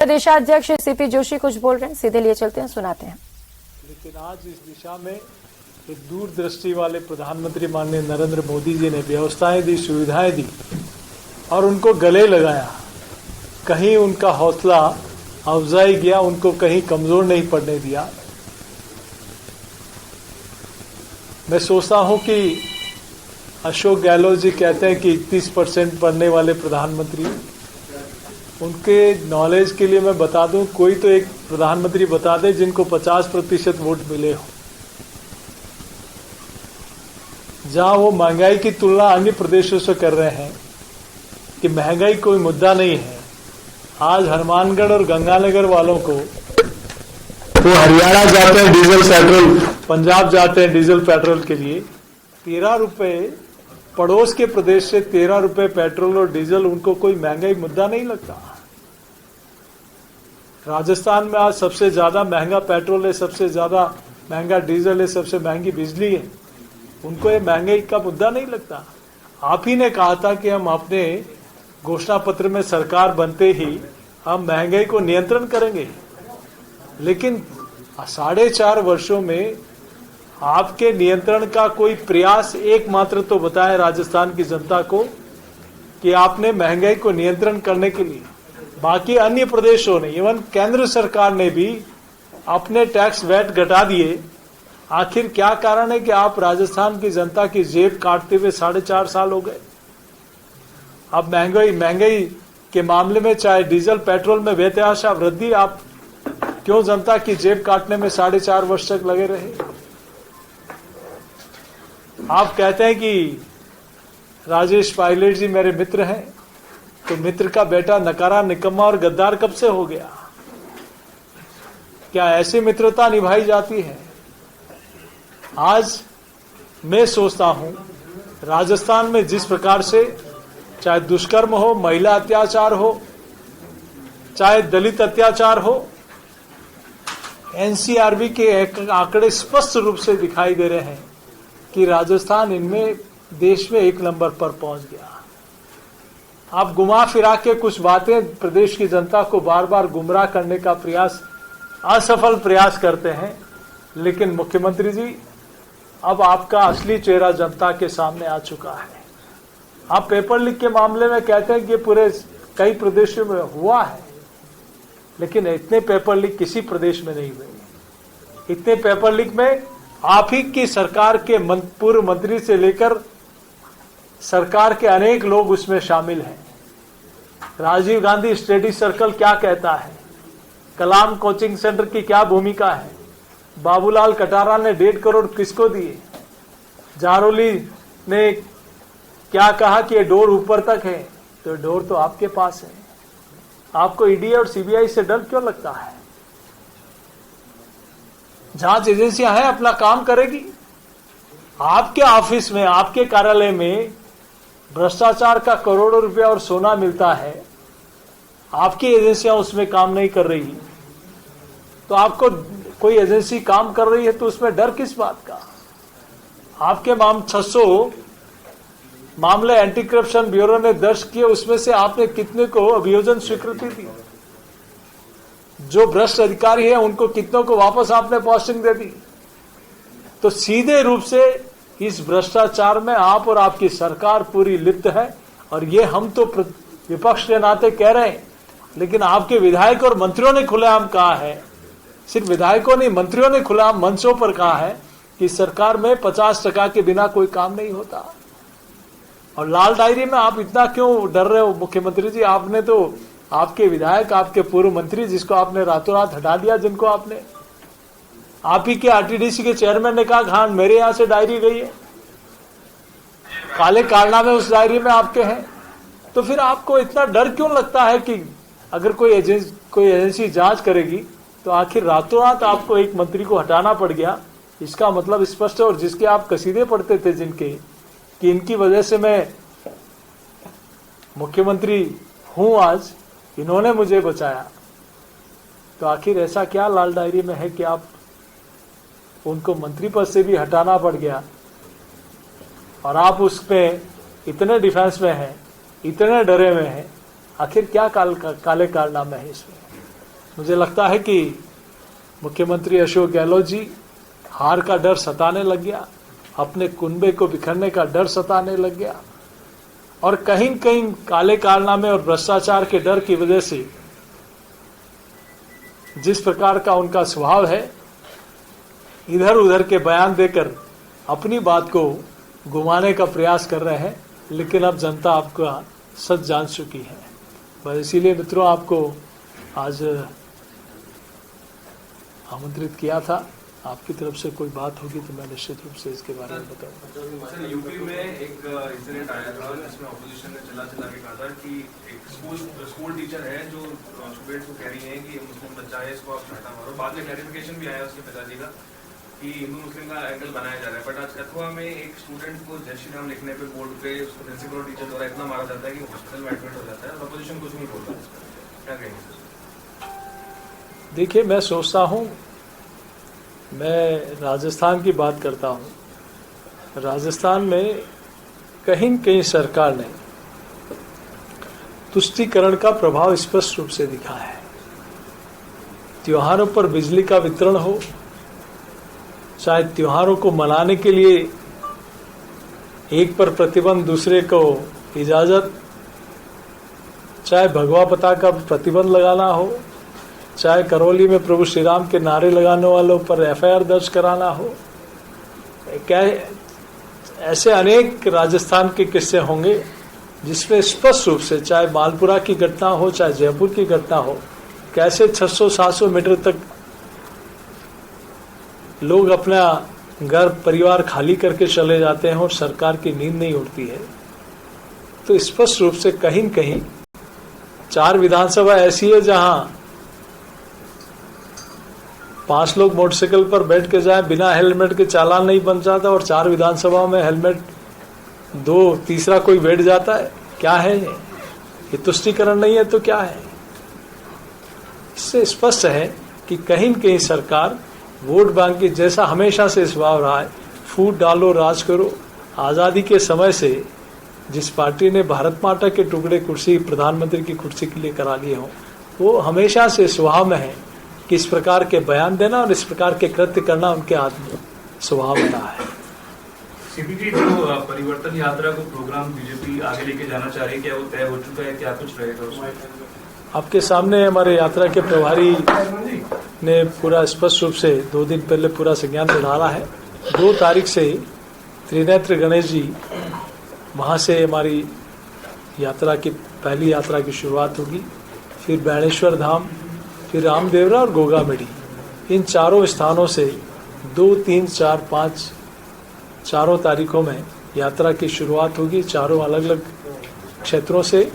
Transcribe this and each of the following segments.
प्रदेशाध्यक्ष सीपी जोशी कुछ बोल रहे हैं, सीधे लिए चलते हैं, सुनाते हैं। लेकिन आज इस दिशा में एक दूरदृष्टि वाले प्रधानमंत्री माननीय नरेंद्र मोदी जी ने व्यवस्थाएं दी, सुविधाएं दी और उनको गले लगाया। कहीं उनका हौसला अफजाई किया, उनको कहीं कमजोर नहीं पड़ने दिया। मैं सोचता हूं कि अशोक गहलोत जी कहते हैं कि 31% पढ़ने वाले प्रधानमंत्री, उनके नॉलेज के लिए मैं बता दूं, कोई तो एक प्रधानमंत्री बता दे जिनको 50% वोट मिले हो, जहां वो महंगाई की तुलना अन्य प्रदेशों से कर रहे हैं कि महंगाई कोई मुद्दा नहीं है। आज हनुमानगढ़ और गंगानगर वालों को, वो हरियाणा जाते हैं डीजल पेट्रोल, पंजाब जाते हैं डीजल पेट्रोल के लिए 13 रुपए, पड़ोस के प्रदेश से 13 रुपए पेट्रोल और डीजल उनको कोई महंगाई मुद्दा नहीं लगता। राजस्थान में आज सबसे ज्यादा महंगा पेट्रोल है, सबसे ज्यादा महंगा डीजल है, सबसे महंगी बिजली है, उनको ये महंगाई का मुद्दा नहीं लगता। आप ही ने कहा था कि हम अपने घोषणा पत्र में सरकार बनते ही हम महंगाई को नियंत्रण करेंगे, लेकिन 4.5 वर्षों में आपके नियंत्रण का कोई प्रयास एकमात्र तो बताएं राजस्थान की जनता को कि आपने महंगाई को नियंत्रण करने के लिए, बाकी अन्य प्रदेशों ने, इवन केंद्र सरकार ने भी अपने टैक्स वैट घटा दिए। आखिर क्या कारण है कि आप राजस्थान की जनता की जेब काटते हुए 4.5 साल हो गए। अब महंगाई के मामले में चाहे डीजल पेट्रोल में बेतहाशा वृद्धि, आप क्यों जनता की जेब काटने में 4.5 वर्ष तक लगे रहे। आप कहते हैं कि राजेश पायलट जी मेरे मित्र हैं, तो मित्र का बेटा नकारा, निकम्मा और गद्दार कब से हो गया। क्या ऐसी मित्रता निभाई जाती है। आज मैं सोचता हूं राजस्थान में जिस प्रकार से चाहे दुष्कर्म हो, महिला अत्याचार हो, चाहे दलित अत्याचार हो, एनसीआरबी के आंकड़े स्पष्ट रूप से दिखाई दे रहे हैं कि राजस्थान इनमें देश में 1 नंबर पर पहुंच गया। आप घुमा फिरा के कुछ बातें प्रदेश की जनता को बार बार गुमराह करने का प्रयास, असफल प्रयास करते हैं, लेकिन मुख्यमंत्री जी अब आपका असली चेहरा जनता के सामने आ चुका है। आप पेपर लीक के मामले में कहते हैं कि पूरे कई प्रदेशों में हुआ है, लेकिन इतने पेपर लीक किसी प्रदेश में नहीं हुए। इतने पेपर लीक में आप ही की सरकार के पूर्व मंत्री से लेकर सरकार के अनेक लोग उसमें शामिल हैं। राजीव गांधी स्टडी सर्कल क्या कहता है, कलाम कोचिंग सेंटर की क्या भूमिका है, बाबूलाल कटारा ने 1.5 करोड़ किसको दिए, जारोली ने क्या कहा कि ये डोर ऊपर तक है, तो डोर तो आपके पास है। आपको ईडी और सीबीआई से डर क्यों लगता है। जांच एजेंसियां हैं, अपना काम करेगी। आपके ऑफिस में, आपके कार्यालय में भ्रष्टाचार का करोड़ों रुपया और सोना मिलता है, आपकी एजेंसियां उसमें काम नहीं कर रही, तो आपको कोई एजेंसी काम कर रही है तो उसमें डर किस बात का। आपके 600 मामले एंटी करप्शन ब्यूरो ने दर्ज किए, उसमें से आपने कितने को अभियोजन स्वीकृति दी। जो भ्रष्ट अधिकारी है उनको कितनों को वापस आपने पोस्टिंग दे दी। तो सीधे रूप से इस भ्रष्टाचार में आप और आपकी सरकार पूरी लिप्त है, और ये हम तो विपक्ष के नाते कह रहे हैं, लेकिन आपके विधायक और मंत्रियों ने खुलेआम कहा है, सिर्फ विधायकों नहीं मंत्रियों ने खुलेआम मंचों पर कहा है कि सरकार में 50% के बिना कोई काम नहीं होता। और लाल डायरी में आप इतना क्यों डर रहे हो मुख्यमंत्री जी। आपने तो, आपके विधायक, आपके पूर्व मंत्री जिसको आपने रातों रात हटा दिया, जिनको आपने, आप ही के आरटीडीसी के चेयरमैन ने कहा खान मेरे यहां से डायरी गई है, काले कारनामे उस डायरी में आपके हैं, तो फिर आपको इतना डर क्यों लगता है कि अगर कोई एजेंसी जांच करेगी तो आखिर रातों रात आपको एक मंत्री को हटाना पड़ गया। इसका मतलब स्पष्ट है, और जिसके आप कसीदे पढ़ते थे जिनके, कि इनकी वजह से मैं मुख्यमंत्री हूं आज, इन्होंने मुझे बचाया, तो आखिर ऐसा क्या लाल डायरी में है कि आप उनको मंत्री पद से भी हटाना पड़ गया, और आप उसमें इतने डिफेंस में हैं, इतने डरे हुए हैं। आखिर क्या काले कारनामे है इसमें। मुझे लगता है कि मुख्यमंत्री अशोक गहलोत जी हार का डर सताने लग गया, अपने कुनबे को बिखरने का डर सताने लग गया, और कहीं कहीं काले कारनामे और भ्रष्टाचार के डर की वजह से जिस प्रकार का उनका स्वभाव है, इधर उधर के बयान देकर अपनी बात को घुमाने का प्रयास कर रहे हैं। लेकिन अब जनता आपका सच जान चुकी है। बस इसीलिए मित्रों आपको आज आमंत्रित किया था। आपकी तरफ से कोई बात होगी तो मैं निश्चित रूप से इसके बारे में बताऊंगा। सर, यूपी में एक इंसिडेंट आया था जिसमें ऑपोजिशन ने चला के कहा था कि एक स्कूल टीचर है जो स्टूडेंट्स को कह रही है कि मुस्लिम बच्चा है, इसको आप छाटा मारो। बाद में क्लैरिफिकेशन भी आया उसके पिताजी का कि हिंदू मुस्लिम का एंगल बनाया जा रहा है। बट आज कथुआ में एक स्टूडेंट को जय श्री राम लिखने पे बोर्ड पे उसको प्रिंसिपल और टीचर द्वारा इतना मारा जाता है कि हॉस्पिटल में एडमिट हो जाता है और अपोजिशन कुछ नहीं बोलता। क्या कहेंगे? देखिए, मैं सोचता हूँ, मैं राजस्थान की बात करता हूँ। राजस्थान में कहीं कहीं सरकार ने तुष्टीकरण का प्रभाव स्पष्ट रूप से दिखा है। त्योहारों पर बिजली का वितरण हो, चाहे त्योहारों को मनाने के लिए एक पर प्रतिबंध दूसरे को इजाजत, चाहे भगवा पता का प्रतिबंध लगाना हो, चाहे करौली में प्रभु श्री राम के नारे लगाने वालों पर एफआईआर दर्ज कराना हो, क्या ऐसे अनेक राजस्थान के किस्से होंगे जिसमें स्पष्ट रूप से चाहे मालपुरा की घटना हो, चाहे जयपुर की घटना हो, कैसे 600-700 मीटर तक लोग अपना घर परिवार खाली करके चले जाते हैं और सरकार की नींद नहीं उड़ती है। तो स्पष्ट रूप से कहीं कहीं 4 विधानसभा ऐसी है जहां 5 लोग मोटरसाइकिल पर बैठ के जाए बिना हेलमेट के चालान नहीं बन जाता, और 4 विधानसभा में हेलमेट 2, तीसरा कोई बैठ जाता है। क्या है ये तुष्टीकरण नहीं है तो क्या है? इससे स्पष्ट है कि कहीं कहीं सरकार वोट बैंक की, जैसा हमेशा से स्वभाव रहा है, फूट डालो राज करो। आज़ादी के समय से जिस पार्टी ने भारत माता के टुकड़े कुर्सी प्रधानमंत्री की कुर्सी के लिए करा लिए हों, वो हमेशा से स्वभाव में है कि इस प्रकार के बयान देना और इस प्रकार के कृत्य करना उनके आत्म स्वभाव में रहा है। सीपीटी जो परिवर्तन यात्रा को प्रोग्राम बीजेपी आगे लेके जाना चाह रही है, क्या वो तय हो चुका है? क्या कुछ रहेगा उसमें? आपके सामने हमारे यात्रा के प्रभारी ने पूरा स्पष्ट रूप से 2 दिन पहले पूरा संज्ञान में डाला है। 2 तारीख से त्रिनेत्र गणेश जी वहाँ से हमारी यात्रा की पहली यात्रा की शुरुआत होगी। फिर बैणेश्वर धाम, फिर रामदेवरा और गोगामेडी, इन 4 स्थानों से 2, 3, 4, 5 4 तारीखों में यात्रा की शुरुआत होगी। 4 अलग अलग क्षेत्रों से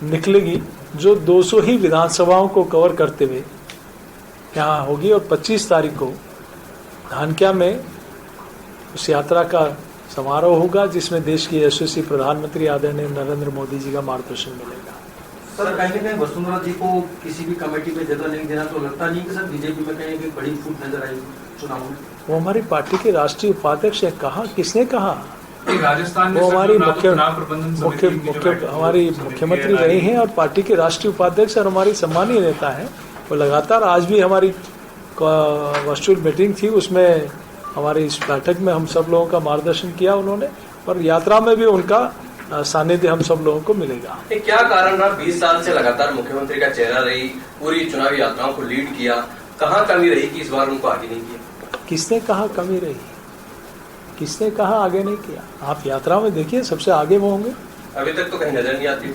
निकलेगी, जो 200 ही विधानसभाओं को कवर करते हुए यहाँ होगी। और 25 तारीख को धानक्या में उस यात्रा का समारोह होगा, जिसमें देश की यशस्वी प्रधानमंत्री आदरणीय नरेंद्र मोदी जी का मार्गदर्शन मिलेगा। सर, कहीं ना कहीं वसुंधरा जी को किसी भी कमेटी में जगह नहीं देना, तो लगता नहीं कि सर बीजेपी में कहीं भी बड़ी फूट नजर आई चुनाव में? वो हमारी पार्टी के राष्ट्रीय उपाध्यक्ष है। कहा, किसने कहा? राजस्थान में वो हमारी हमारी मुख्यमंत्री रही हैं और पार्टी के राष्ट्रीय उपाध्यक्ष और हमारी सम्मानीय नेता हैं। वो लगातार, आज भी हमारी वर्चुअल मीटिंग थी, उसमें हमारी इस बैठक में हम सब लोगों का मार्गदर्शन किया उन्होंने, और यात्रा में भी उनका सानिध्य हम सब लोगों को मिलेगा। क्या कारण रहा? 20 साल से लगातार मुख्यमंत्री का चेहरा रही, पूरी चुनावी यात्राओं को लीड किया, कहाँ कमी रही कि इस बार उनको आगे नहीं किया? किसने कहा कमी रही? किसने कहा आगे नहीं किया? आप यात्रा में देखिए, सबसे आगे वो होंगे। अभी तक तो कहीं नजर नहीं आती।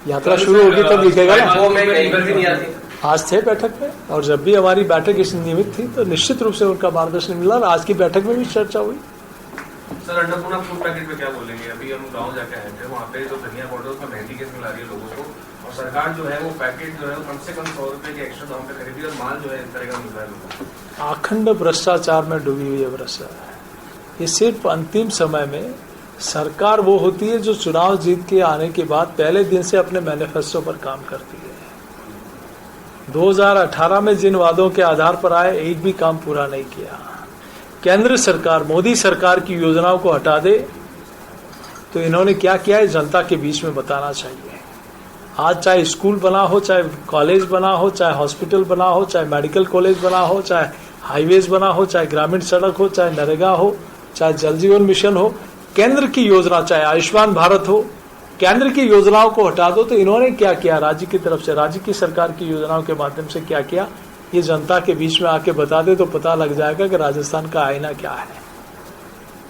यात्रा शुरू होगी तब दिखेगा ना। वो में कहीं पर भी नहीं आती। आज थे बैठक में, और जब भी हमारी बैठक इस निमित्त थी तो निश्चित रूप से उनका मार्गदर्शन मिला, और आज की बैठक में भी चर्चा हुई। सर, अन्नपूर्णा फूड पैकेट पे क्या बोलेंगे? अभी हम गांव जाके आए थे, वहाँ पे जो धनिया पाउडर उसमें महंगी केस मिला रही है लोगों को, और सरकार जो है वो पैकेट जो है वो कम से कम 100 रुपए के एक्स्ट्रा दाम पे खरीदी, और माल जो है इस तरह का मिल रहा है लोगों को। अखंड भ्रष्टाचार में डूबी हुई है भ्रष्टाचार। ये सिर्फ अंतिम समय में सरकार वो होती है जो चुनाव जीत के आने के बाद पहले दिन से अपने मैनिफेस्टो पर काम करती है। 2018 में जिन वादों के आधार पर आए, एक भी काम पूरा नहीं किया। केंद्र सरकार, मोदी सरकार की योजनाओं को हटा दे तो इन्होंने क्या किया है जनता के बीच में बताना चाहिए। आज चाहे स्कूल बना हो, चाहे कॉलेज बना हो, चाहे हॉस्पिटल बना हो, चाहे मेडिकल कॉलेज बना हो, चाहे हाईवेज बना हो, चाहे ग्रामीण सड़क हो, चाहे नरेगा हो, चाहे जल जीवन मिशन हो, केंद्र की योजना चाहे आयुष्मान भारत हो, केंद्र की योजनाओं को हटा दो तो इन्होंने क्या किया राज्य की तरफ से, राज्य की सरकार की योजनाओं के माध्यम से क्या किया, ये जनता के बीच में आके बता दे तो पता लग जाएगा कि राजस्थान का आईना क्या है।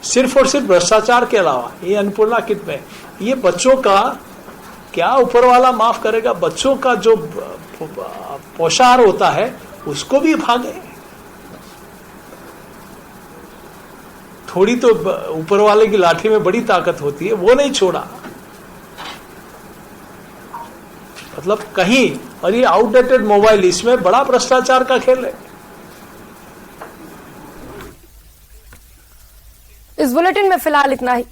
सिर्फ और सिर्फ भ्रष्टाचार के अलावा ये अन्नपूर्णा किट में ये बच्चों का क्या ऊपर वाला माफ करेगा, बच्चों का जो पोषाहार होता है उसको भी भागे। थोड़ी तो ऊपर वाले की लाठी में बड़ी ताकत होती है, वो नहीं छोड़ा। मतलब कहीं, और ये आउटडेटेड मोबाइल, इसमें बड़ा भ्रष्टाचार का खेल है। इस बुलेटिन में फिलहाल इतना ही।